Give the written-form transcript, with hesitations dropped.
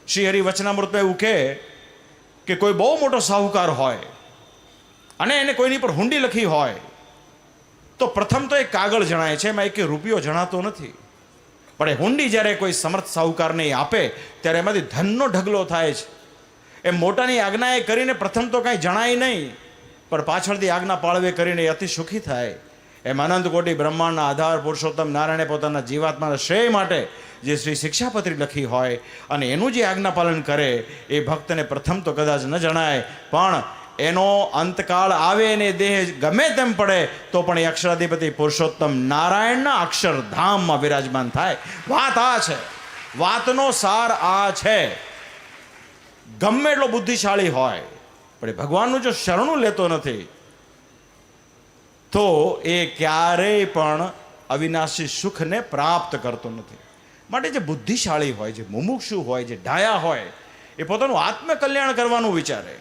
શ્રી હરિવચનામૃતમાં એવું કહે કે કોઈ બહુ મોટો સાહુકાર હોય અને એને કોઈની પર હુંડી લખી હોય તો પ્રથમ તો એ કાગળ જણાય છે, એમાં એક રૂપિયો જણાતો નથી. પણ એ હુંડી જ્યારે કોઈ સમર્થ સાહુકારને આપે ત્યારે એમાંથી ધનનો ઢગલો થાય છે. એ મોટાની આજ્ઞા એ કરીને પ્રથમ તો કાંઈ જણાય નહીં, પણ પાછળથી આજ્ઞા પાળવે કરીને એ અતિ સુખી થાય. એમ અનંત કોટી બ્રહ્માંડના આધાર પુરુષોત્તમ નારાયણે પોતાના જીવાત્માના શ્રેય માટે જે શ્રી શિક્ષાપત્રી લખી હોય અને એનું જે આજ્ઞા પાલન કરે એ ભક્તને પ્રથમ તો કદાચ ન જણાય, પણ એનો અંતકાળ આવે ને દેહ ગમે તેમ પડે તો પણ એ અક્ષરાધિપતિ પુરુષોત્તમ નારાયણના અક્ષરધામમાં વિરાજમાન થાય. વાત આ છે, વાતનો સાર આ છે. ગમે એટલો બુદ્ધિશાળી હોય પણ એ ભગવાનનું જો શરણું લેતો નથી તો એ ક્યારેય પણ અવિનાશી સુખને પ્રાપ્ત કરતો નથી. માટે જે બુદ્ધિશાળી હોય, જે મુમુક્ષુ હોય, જે ડાયા હોય, એ પોતાનું આત્મકલ્યાણ કરવાનું વિચારે.